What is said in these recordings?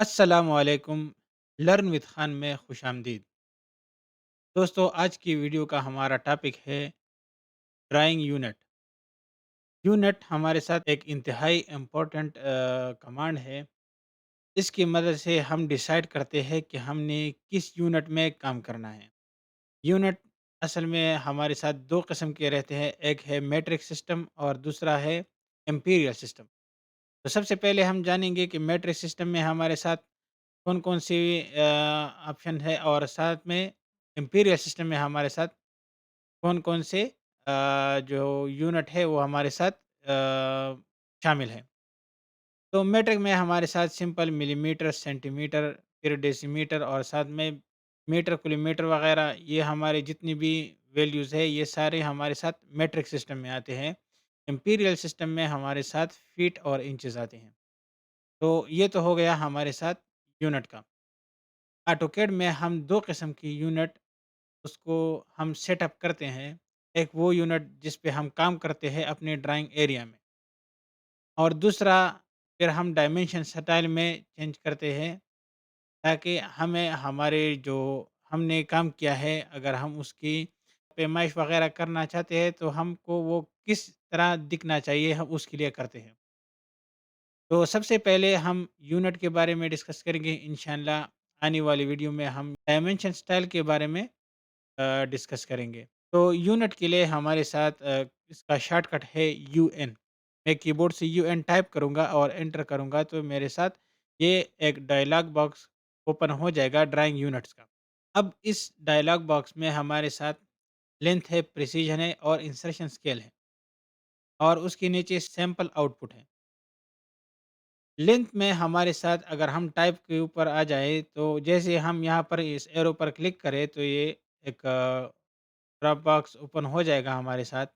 السلام علیکم۔ Learn with Khan میں خوش آمدید دوستو، آج کی ویڈیو کا ہمارا ٹاپک ہے ڈرائنگ یونٹ۔ یونٹ ہمارے ساتھ ایک انتہائی امپورٹنٹ کمانڈ ہے۔ اس کی مدد سے ہم ڈیسائیڈ کرتے ہیں کہ ہم نے کس یونٹ میں کام کرنا ہے۔ یونٹ اصل میں ہمارے ساتھ دو قسم کے رہتے ہیں، ایک ہے میٹرک سسٹم اور دوسرا ہے امپیریل سسٹم۔ تو سب سے پہلے ہم جانیں گے کہ میٹرک سسٹم میں ہمارے ساتھ کون کون سی آپشن ہے، اور ساتھ میں امپیریل سسٹم میں ہمارے ساتھ کون کون سے جو یونٹ ہے وہ ہمارے ساتھ آ، شامل ہے۔ تو میٹرک میں ہمارے ساتھ سمپل ملی میٹر، سینٹی میٹر، پھر ڈیسی میٹر، اور ساتھ میں میٹر، کلو میٹر وغیرہ، یہ ہمارے جتنی بھی ویلیوز ہے یہ سارے ہمارے ساتھ میٹرک سسٹم میں آتے ہیں۔ امپیریل سسٹم میں ہمارے ساتھ فیٹ اور انچز آتے ہیں۔ تو یہ تو ہو گیا ہمارے ساتھ یونٹ کا۔ آٹوکیڈ میں ہم دو قسم کی یونٹ اس کو ہم سیٹ اپ کرتے ہیں۔ ایک وہ یونٹ جس پہ ہم کام کرتے ہیں اپنے ڈرائنگ ایریا میں، اور دوسرا پھر ہم ڈائمینشن سٹائل میں چینج کرتے ہیں، تاکہ ہمیں ہمارے جو ہم نے کام کیا ہے اگر ہم اس کی پیمائش وغیرہ کرنا چاہتے ہیں تو ہم کو وہ کس طرح دکھنا چاہیے ہم اس کے لیے کرتے ہیں۔ تو سب سے پہلے ہم یونٹ کے بارے میں ڈسکس کریں گے انشاءاللہ۔ آنے والی ویڈیو میں ہم ڈائمینشن سٹائل کے بارے میں ڈسکس کریں گے۔ تو یونٹ کے لیے ہمارے ساتھ اس کا شارٹ کٹ ہے یو این۔ میں کی بورڈ سے یو این ٹائپ کروں گا اور انٹر کروں گا تو میرے ساتھ یہ ایک ڈائلاگ باکس اوپن ہو جائے گا ڈرائنگ یونٹس کا۔ اب اس ڈائلاگ باکس میں ہمارے ساتھ لینتھ ہے، پریسیجن ہے اور انسرشن اسکیل ہے، اور اس کے نیچے سیمپل آؤٹ پٹ ہے۔ لینتھ میں ہمارے ساتھ اگر ہم ٹائپ کے اوپر آ جائے تو جیسے ہم یہاں پر اس ایرو پر کلک کریں تو یہ ایک ڈراپ باکس اوپن ہو جائے گا ہمارے ساتھ،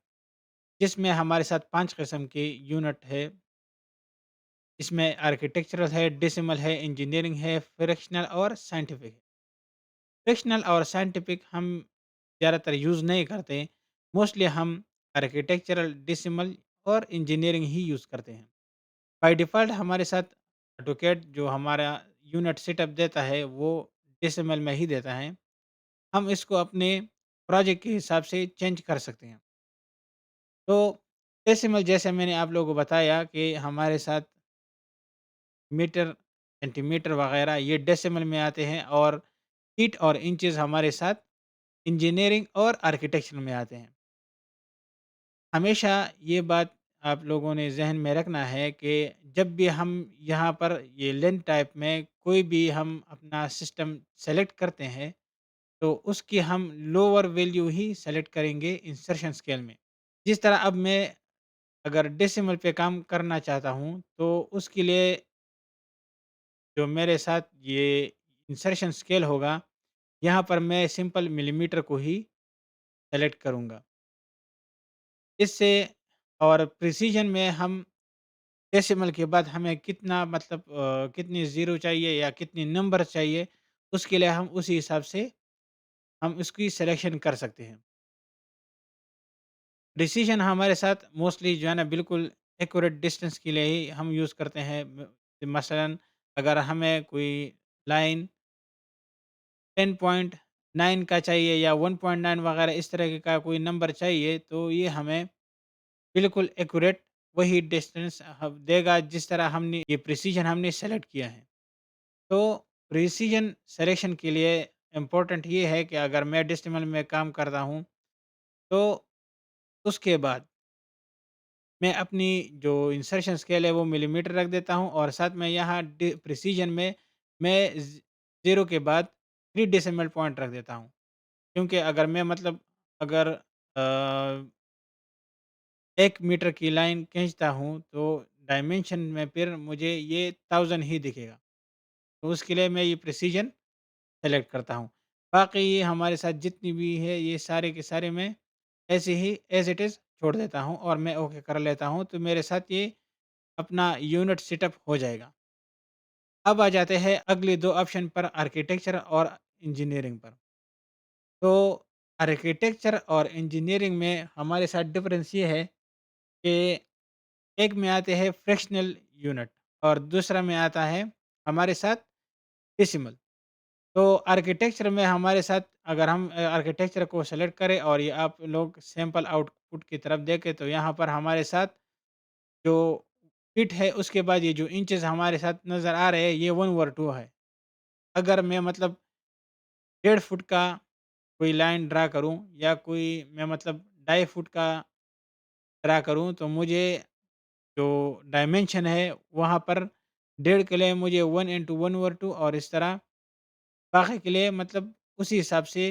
جس میں ہمارے ساتھ 5 قسم کی یونٹ ہے۔ اس میں آرکیٹیکچرل ہے، ڈیسیمل ہے، انجینئرنگ ہے، فریکشنل اور سائنٹیفک ہے۔ فریکشنل اور سائنٹیفک ہم زیادہ تر یوز نہیں کرتے، موسٹلی ہم آرکیٹیکچرل، ڈیسیمل اور انجینئرنگ ہی یوز کرتے ہیں۔ بائی ڈیفالٹ ہمارے ساتھ ایٹوکیٹ جو ہمارا یونٹ سیٹ اپ دیتا ہے وہ ڈیسیمل میں ہی دیتا ہے۔ ہم اس کو اپنے پروجیکٹ کے حساب سے چینج کر سکتے ہیں۔ تو ڈیسیمل جیسے میں نے آپ لوگوں کو بتایا کہ ہمارے ساتھ میٹر، سینٹی میٹر وغیرہ یہ ڈیسیمل میں آتے ہیں، اور فیٹ اور انچز ہمارے ساتھ انجینئرنگ اور آرکیٹیکچر میں آتے ہیں۔ ہمیشہ یہ بات آپ لوگوں نے ذہن میں رکھنا ہے کہ جب بھی ہم یہاں پر یہ لین ٹائپ میں کوئی بھی ہم اپنا سسٹم سلیکٹ کرتے ہیں تو اس کی ہم لوور ویلیو ہی سلیکٹ کریں گے انسرشن اسکیل میں۔ جس طرح اب میں اگر ڈیسیمل پہ کام کرنا چاہتا ہوں تو اس کے لیے جو میرے ساتھ یہ انسرشن اسکیل ہوگا، یہاں پر میں سمپل ملی میٹر کو ہی سلیکٹ کروں گا۔ اس سے اور پریسیجن میں ہم ڈیسیمل کے بعد ہمیں کتنا مطلب کتنی زیرو چاہیے یا کتنی نمبر چاہیے، اس کے لیے ہم اسی حساب سے ہم اس کی سلیکشن کر سکتے ہیں۔ ڈیسیجن ہمارے ساتھ موسٹلی جو ہے نا بالکل ایکوریٹ ڈسٹینس کے لیے ہی ہم یوز کرتے ہیں۔ مثلاً اگر ہمیں کوئی لائن 10.9 کا چاہیے یا 1.9 وغیرہ اس طرح کا کوئی نمبر چاہیے تو یہ ہمیں بالکل ایکوریٹ وہی ڈسٹینس دے گا جس طرح ہم نے یہ پریسیجن ہم نے سیلیکٹ کیا ہے۔ تو پریسیجن سلیکشن کے لیے امپورٹنٹ یہ ہے کہ اگر میں ڈیسیمل میں کام کرتا ہوں تو اس کے بعد میں اپنی جو انسرشن اسکیل ہے وہ ملی میٹر رکھ دیتا ہوں، اور ساتھ میں یہاں پریسیجن میں زیرو کے بعد 3 ڈیسیمل پوائنٹ رکھ دیتا ہوں، کیونکہ اگر میں مطلب اگر 1 میٹر کی لائن کھینچتا ہوں تو ڈائمینشن میں پھر مجھے یہ 1000 ہی دکھے گا، تو اس کے لیے میں یہ پریسیجن سلیکٹ کرتا ہوں۔ باقی یہ ہمارے ساتھ جتنی بھی ہے یہ سارے کے سارے میں ایسے ہی ایز اٹ از چھوڑ دیتا ہوں اور میں اوکے کر لیتا ہوں، تو میرے ساتھ یہ اپنا یونٹ سیٹ اپ ہو جائے گا۔ اب آ جاتے ہیں اگلے دو آپشن پر، آرکیٹیکچر اور انجینئرنگ پر۔ تو آرکیٹیکچر اور انجینئرنگ میں ہمارے ساتھ ڈفرینس یہ ہے کہ ایک میں آتے ہیں فریکشنل یونٹ اور دوسرا میں آتا ہے ہمارے ساتھ डेसिमल। तो आर्किटेक्चर में हमारे साथ, अगर हम आर्किटेक्चर को सेलेक्ट करें और ये आप लोग सैंपल आउटपुट की तरफ देखें, तो यहाँ पर हमारे साथ जो फीट है, उसके बाद ये जो इंचेस हमारे साथ नज़र आ रहे हैं, ये 1/2 है। अगर मैं मतलब 1.5 फुट का कोई लाइन ड्रा करूँ, या कोई मैं मतलब 2.5 फुट का ड्रा करूँ, तो मुझे जो डायमेंशन है वहाँ पर 1.5 के लिए मुझे 1 × 1/2, और इस तरह बाकी के लिए मतलब उसी हिसाब से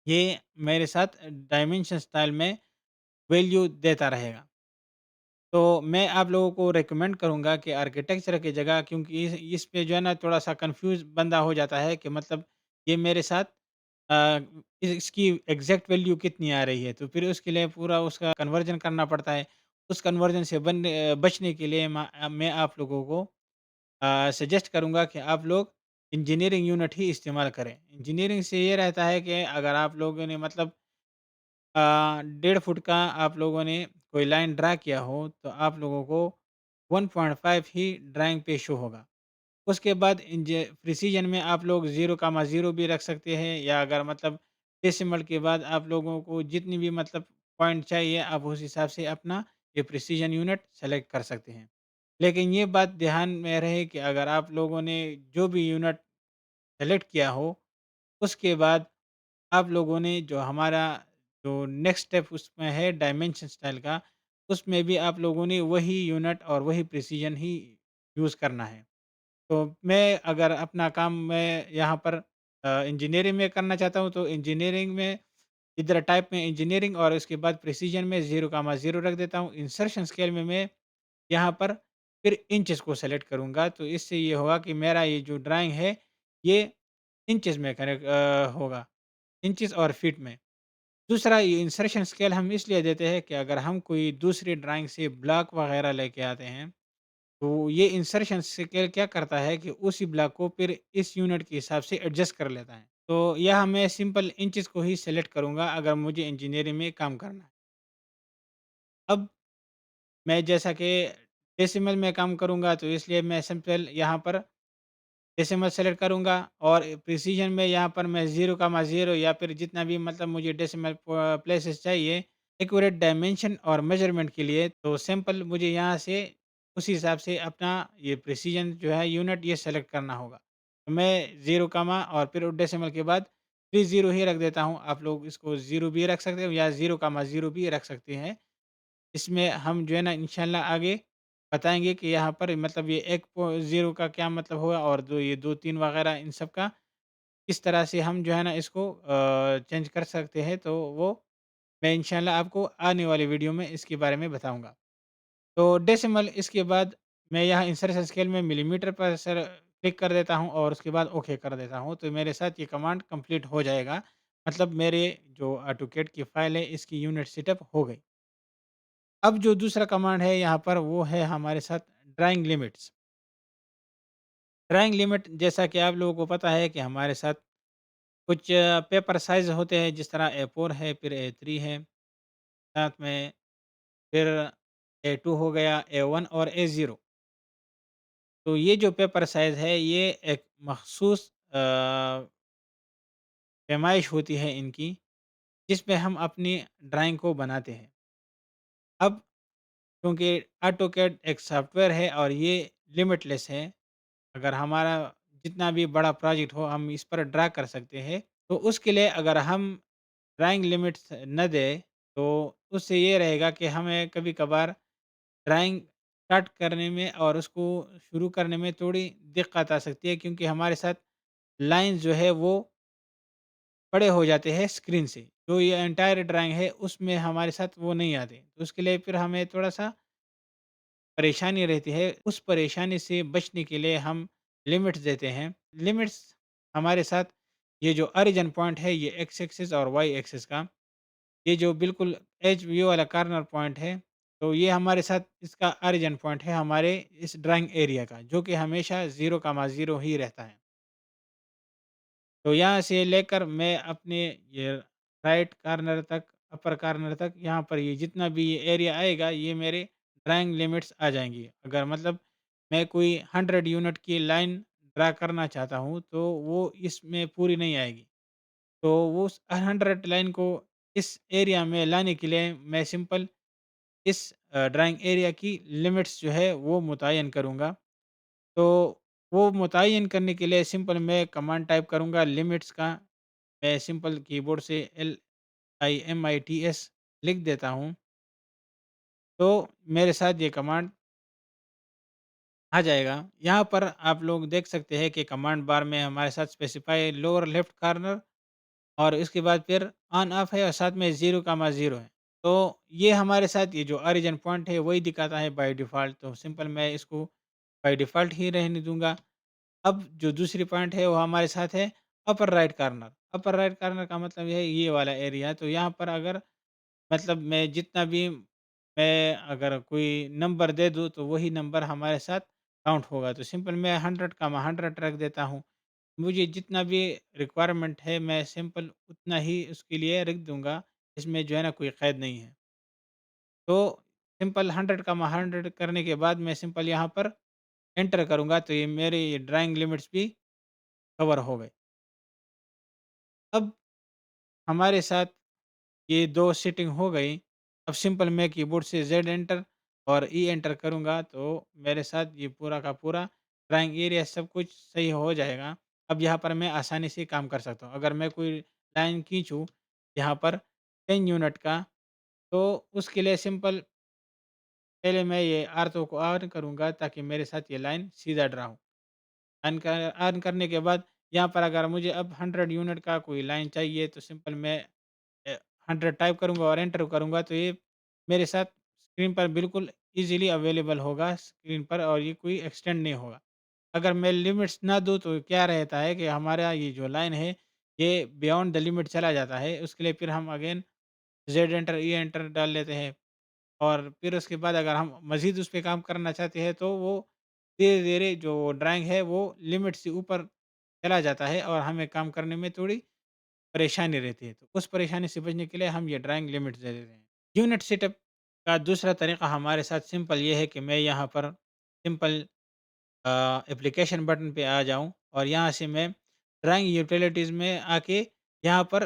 ये मेरे साथ डायमेंशन स्टाइल में वैल्यू देता रहेगा। तो मैं आप लोगों को रिकमेंड करूँगा कि आर्किटेक्चर की जगह, क्योंकि इस पे जो है ना थोड़ा-सा कन्फ्यूज़ बंदा हो जाता है कि मतलब ये मेरे साथ अ, इसकी एग्ज़ैक्ट वैल्यू कितनी आ रही है, तो फिर उसके लिए पूरा उसका कन्वर्जन करना पड़ता है। उस कन्वर्जन से बचने के लिए मैं आप लोगों को सजेस्ट करूँगा कि आप लोग इंजीनियरिंग यूनिट ही इस्तेमाल करें। इंजीनियरिंग से ये रहता है कि अगर आप लोगों ने मतलब 1.5 फुट का आप लोगों ने कोई लाइन ड्रा किया हो, तो आप लोगों को 1.5 ही ड्राइंग पे शो होगा। उसके बाद प्रिसीजन में आप लोग 0, भी रख सकते हैं, या अगर मतलब डेसिमल के बाद आप लोगों को जितनी भी मतलब पॉइंट चाहिए, आप उस हिसाब से अपना ये प्रिसीजन यूनिट सेलेक्ट कर सकते हैं। लेकिन ये बात ध्यान में रहे कि अगर आप लोगों ने जो भी यूनिट सेलेक्ट किया हो, उसके बाद आप लोगों ने जो हमारा जो नेक्स्ट स्टेप उसमें है डायमेंशन स्टाइल का, उसमें भी आप लोगों ने वही यूनिट और वही प्रिसीजन ही यूज़ करना है। तो मैं अगर अपना काम मैं यहाँ पर इंजीनियरिंग में करना चाहता हूँ, तो इंजीनियरिंग में इधर टाइप में इंजीनियरिंग, और उसके बाद प्रिसीजन में 0, रख देता हूँ। इंसर्शन स्केल में मैं यहाँ पर फिर इंचेस को सेलेक्ट करूँगा, तो इससे ये होगा कि मेरा ये जो ड्राइंग है, ये इंचेस में होगा, इंचेस और फीट में। दूसरा, ये इंसर्शन स्केल हम इसलिए देते हैं कि अगर हम कोई दूसरी ड्राइंग से ब्लॉक वगैरह लेके आते हैं, तो ये इंसर्शन स्केल क्या करता है कि उसी ब्लॉक को फिर इस यूनिट के हिसाब से एडजस्ट कर लेता है। तो यह मैं सिंपल इंचेस को ही सेलेक्ट करूँगा अगर मुझे इंजीनियरिंग में काम करना है। अब मैं जैसा कि डेसिमल में काम करूँगा, तो इसलिए मैं सिंपल यहाँ पर डेसिमल सेलेक्ट करूँगा, और प्रिसीजन में यहाँ पर मैं 0, या फिर जितना भी मतलब मुझे डेसिमल प्लेसेस चाहिए एक्यूरेट डायमेंशन और मेजरमेंट के लिए, तो सिंपल मुझे यहाँ से उसी हिसाब से अपना ये प्रिसीजन जो है यूनिट ये सेलेक्ट करना होगा। तो मैं 0, और फिर डेसिमल के बाद 30 ही रख देता हूँ। आप लोग इसको 0 भी रख सकते हो, या 0, भी रख सकते हैं। इसमें हम जो है ना इंशाल्लाह आगे बताएँगे कि यहाँ पर मतलब ये 1 का क्या मतलब होगा, और जो ये 2, 3 वगैरह इन सब का किस तरह से हम जो है ना इसको चेंज कर सकते हैं, तो वो मैं इंशाल्लाह आपको आने वाली वीडियो में इसके बारे में बताऊँगा। तो डेसिमल, इसके बाद मैं यहाँ इंसर्शन स्केल में मिलीमीटर पर सर क्लिक कर देता हूँ, और उसके बाद ओके कर देता हूँ, तो मेरे साथ ये कमांड कंप्लीट हो जाएगा। मतलब मेरे जो ऑटोकैड की फ़ाइल है, इसकी यूनिट सेटअप हो गई। अब जो दूसरा कमांड है यहाँ पर, वो है हमारे साथ ड्राइंग लिमिट्स। ड्राइंग लिमिट, जैसा कि आप लोगों को पता है कि हमारे साथ कुछ पेपर साइज़ होते हैं, जिस तरह A4 है, फिर A3 है, साथ में फिर A2 हो गया, A1 और A0। तो ये जो पेपर साइज़ है, ये एक मख़सूस पैमाइश होती है इनकी, जिसमें हम अपनी ड्राइंग को बनाते हैं। अब क्योंकि ऑटोकैड एक सॉफ्टवेयर है और ये लिमिटलेस है, अगर हमारा जितना भी बड़ा प्रोजेक्ट हो, हम इस पर ड्रा कर सकते हैं। तो उसके लिए अगर हम ड्राइंग लिमिट्स न दें, तो उससे ये रहेगा कि हमें कभी-कभार ड्राइंग स्टार्ट करने में और उसको शुरू करने में थोड़ी दिक्कत आ सकती है, क्योंकि हमारे साथ लाइन्स जो है वो बड़े हो जाते हैं स्क्रीन से। जो ये एंटायर ड्राइंग है उसमें हमारे साथ वो नहीं आते। तो उसके लिए फिर हमें थोड़ा-सा परेशानी रहती है। उस परेशानी से बचने के लिए हम लिमिट्स देते हैं। लिमिट्स हमारे साथ ये जो ओरिजिन पॉइंट है, ये एक्स एक्सिस और वाई एक्सिस का, ये जो बिल्कुल एज व्यू वाला कॉर्नर पॉइंट है, तो ये हमारे साथ इसका ओरिजिन पॉइंट है हमारे इस ड्राइंग एरिया का, जो कि हमेशा 0, ही रहता है। तो यहाँ से लेकर मैं अपने ये राइट कॉर्नर तक, अपर कॉर्नर तक, यहाँ पर ये जितना भी ये एरिया आएगा, ये मेरे ड्राइंग लिमिट्स आ जाएँगी। अगर मतलब मैं कोई 100 यूनिट की लाइन ड्रा करना चाहता हूँ, तो वो इसमें पूरी नहीं आएगी। तो वो उस 100 लाइन को इस एरिया में लाने के लिए मैं सिंपल इस ड्राइंग एरिया की लिमिट्स जो है वो मुतय्यन करूँगा। तो वो मुतय्यन करने के लिए सिंपल मैं कमांड टाइप करूँगा लिमिट्स का। मैं सिंपल कीबोर्ड से LIMITS लिख देता हूँ। तो मेरे साथ ये कमांड आ जाएगा। यहाँ पर आप लोग देख सकते हैं कि कमांड बार में हमारे साथ स्पेसिफाई लोअर लेफ्ट कॉर्नर और इसके बाद फिर ऑन ऑफ है और साथ में 0,0 है। तो ये हमारे साथ ये जो ओरिजिन पॉइंट है वही दिखाता है बाय डिफ़ॉल्ट, तो सिंपल मैं इसको बाय डिफ़ॉल्ट ही रहने दूँगा। अब जो दूसरी पॉइंट है वो हमारे साथ है upper right corner. Upper right corner का मतलब है ये वाला एरिया, तो यहाँ पर अगर मतलब मैं जितना भी मैं अगर कोई नंबर दे दूँ तो वही नंबर हमारे साथ काउंट होगा। तो सिंपल मैं 100 का मैं 100 रख देता हूँ। मुझे जितना भी रिक्वायरमेंट है मैं सिंपल उतना ही उसके लिए रख दूँगा। इसमें जो है ना कोई क़ैद नहीं है। तो सिंपल 100 का मैं 100 करने के बाद मैं सिंपल यहाँ पर एंटर करूँगा, तो ये मेरे ये ड्राइंग लिमिट्स भी कवर हो गए। अब हमारे साथ ये 2 सेटिंग हो गई। अब सिंपल मैं कीबोर्ड से ज़ेड एंटर और ई एंटर करूँगा, तो मेरे साथ ये पूरा का पूरा ड्राइंग एरिया सब कुछ सही हो जाएगा। अब यहाँ पर मैं आसानी से काम कर सकता हूँ। अगर मैं कोई लाइन खींचूँ यहाँ पर 10 यूनिट का, तो उसके लिए सिंपल पहले मैं ये आरतो को ऑन करूँगा ताकि मेरे साथ ये लाइन सीधा ड्रा हो। ऑन करने के बाद यहाँ पर अगर मुझे अब 100 यूनिट का कोई लाइन चाहिए तो सिंपल मैं 100 टाइप करूँगा और एंटर करूँगा, तो ये मेरे साथ स्क्रीन पर बिल्कुल ईज़िली अवेलेबल होगा स्क्रीन पर और ये कोई एक्सटेंड नहीं होगा। अगर मैं लिमिट्स ना दूँ तो क्या रहता है कि हमारा ये जो लाइन है ये बियॉन्ड द लिमिट चला जाता है। उसके लिए फिर हम अगेन ज़ेड एंटर, ई एंटर डाल लेते हैं और फिर उसके बाद अगर हम मज़ीद उस पे काम करना चाहते हैं तो वो धीरे-धीरे जो ड्राइंग है वो लिमिट से ऊपर चला जाता है और हमें काम करने में थोड़ी परेशानी रहती है। तो उस परेशानी से बचने के लिए हम ये ड्राइंग लिमिट्स दे देते हैं। यूनिट सेटअप का दूसरा तरीका हमारे साथ सिंपल ये है कि मैं यहाँ पर सिंपल एप्लीकेशन बटन पे आ जाऊँ और यहाँ से मैं ड्राइंग यूटिलिटीज़ में आके यहाँ पर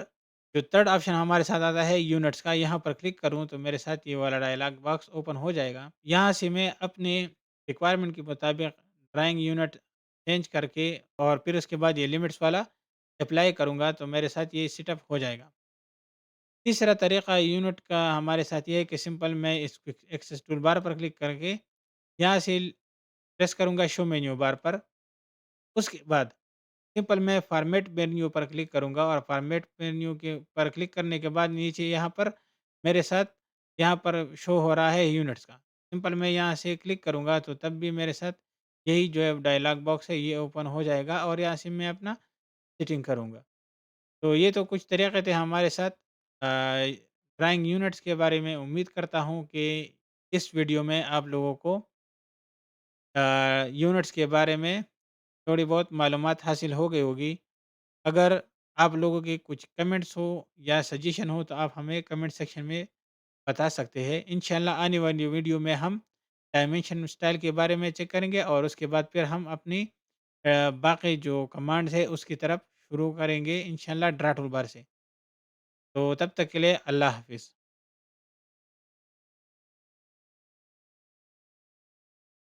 जो थर्ड ऑप्शन हमारे साथ आता है यूनिट्स का, यहाँ पर क्लिक करूँ तो मेरे साथ ये वाला डायलॉग बॉक्स ओपन हो जाएगा। यहाँ से मैं अपने रिक्वायरमेंट के मुताबिक ड्राइंग यूनिट चेंज करके और फिर उसके बाद ये लिमिट्स वाला अप्लाई करूँगा तो मेरे साथ ये सेटअप हो जाएगा। तीसरा तरीका यूनिट का हमारे साथ ये है कि सिंपल मैं इस क्विक एक्सेस टूल बार पर क्लिक करके यहाँ से प्रेस करूँगा शो मेन्यू बार पर। उसके बाद सिंपल मैं फॉर्मेट मेन्यू पर क्लिक करूँगा और फॉर्मेट मेन्यू के पर क्लिक करने के बाद नीचे यहाँ पर मेरे साथ यहाँ पर शो हो रहा है यूनिट्स का। सिंपल मैं यहाँ से क्लिक करूँगा तो तब भी मेरे साथ यही जो है डायलॉग बॉक्स है ये ओपन हो जाएगा और यहाँ से मैं अपना सेटिंग करूँगा। तो ये तो कुछ तरीके थे हमारे साथ ड्राइंग यूनिट्स के बारे में। उम्मीद करता हूँ कि इस वीडियो में आप लोगों को यूनिट्स के बारे में थोड़ी बहुत मालूमात हासिल हो गई होगी। अगर आप लोगों के कुछ कमेंट्स हो या सजेशन हो तो आप हमें कमेंट सेक्शन में बता सकते हैं। इंशाल्लाह आने वाली वीडियो में हम डायमेंशन स्टाइल के बारे में चेक करेंगे और उसके बाद फिर हम अपनी बाकी जो कमांड्स है उसकी तरफ शुरू करेंगे इंशाल्लाह ड्रा टूल बार से। तो तब तक के लिए अल्लाह हाफ़िज़।